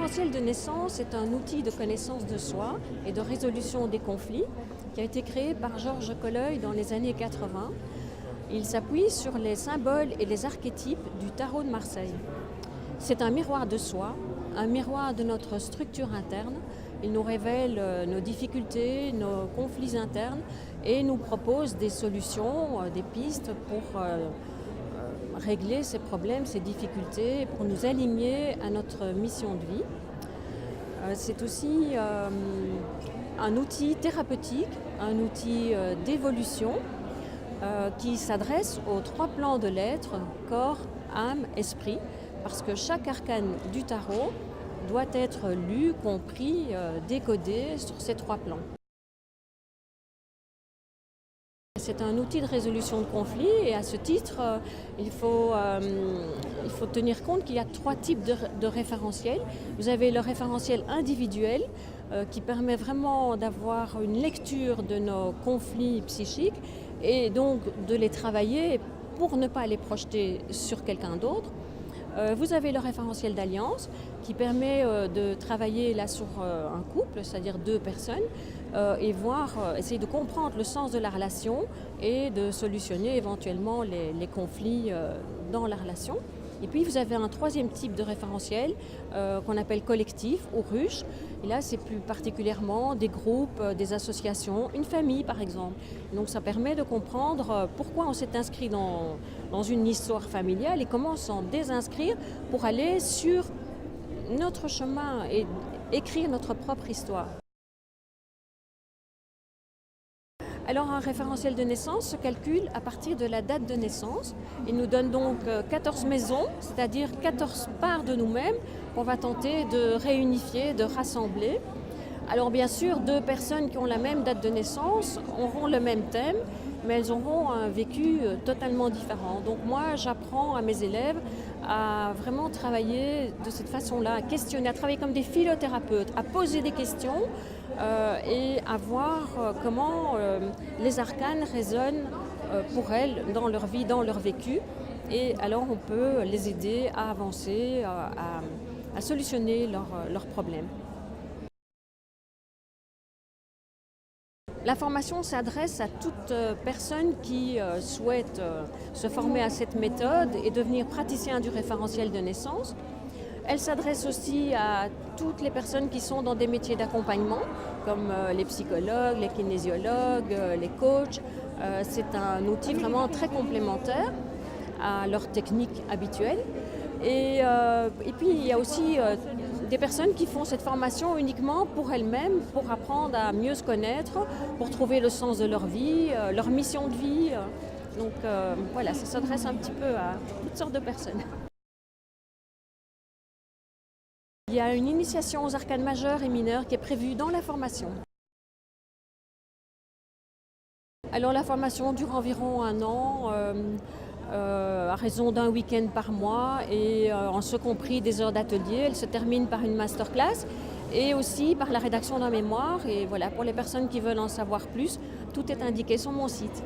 référentiel de naissance est un outil de connaissance de soi et de résolution des conflits qui a été créé par Georges Colleuil dans les années 80. Il s'appuie sur les symboles et les archétypes du tarot de Marseille. C'est un miroir de soi, un miroir de notre structure interne. Il nous révèle nos difficultés, nos conflits internes et nous propose des solutions, des pistes pour régler ces problèmes, ces difficultés, pour nous aligner à notre mission de vie. C'est aussi un outil thérapeutique, un outil d'évolution qui s'adresse aux 3 plans de l'être, corps, âme, esprit, parce que chaque arcane du tarot doit être lu, compris, décodé sur ces 3 plans. C'est un outil de résolution de conflits et à ce titre, il faut tenir compte qu'il y a 3 types de référentiels. Vous avez le référentiel individuel qui permet vraiment d'avoir une lecture de nos conflits psychiques et donc de les travailler pour ne pas les projeter sur quelqu'un d'autre. Vous avez le référentiel d'alliance qui permet de travailler là sur un couple, c'est-à-dire 2 personnes, et essayer de comprendre le sens de la relation et de solutionner éventuellement les conflits dans la relation. Et puis vous avez un 3e type de référentiel qu'on appelle collectif ou ruche. Et là, c'est plus particulièrement des groupes, des associations, une famille par exemple. Donc ça permet de comprendre pourquoi on s'est inscrit dans une histoire familiale et comment s'en désinscrire pour aller sur notre chemin et écrire notre propre histoire. Alors un référentiel de naissance se calcule à partir de la date de naissance. Il nous donne donc 14 maisons, c'est-à-dire 14 parts de nous-mêmes qu'on va tenter de réunifier, de rassembler. Alors bien sûr, 2 personnes qui ont la même date de naissance auront le même thème, mais elles auront un vécu totalement différent. Donc moi, j'apprends à mes élèves à vraiment travailler de cette façon-là, à questionner, à travailler comme des philothérapeutes, à poser des questions et à voir comment les arcanes résonnent pour elles dans leur vie, dans leur vécu. Et alors on peut les aider à avancer, à solutionner leurs problèmes. La formation s'adresse à toute personne qui souhaite se former à cette méthode et devenir praticien du référentiel de naissance. Elle s'adresse aussi à toutes les personnes qui sont dans des métiers d'accompagnement, comme les psychologues, les kinésiologues, les coachs. C'est un outil vraiment très complémentaire à leur technique habituelle. Et puis il y a aussi des personnes qui font cette formation uniquement pour elles-mêmes, pour apprendre à mieux se connaître, pour trouver le sens de leur vie, leur mission de vie. Donc voilà, ça s'adresse un petit peu à toutes sortes de personnes. Il y a une initiation aux arcanes majeures et mineures qui est prévue dans la formation. Alors la formation dure environ 1 an. À raison d'un week-end par mois et en ce compris des heures d'atelier. Elle se termine par une masterclass et aussi par la rédaction d'un mémoire. Et voilà, pour les personnes qui veulent en savoir plus, tout est indiqué sur mon site.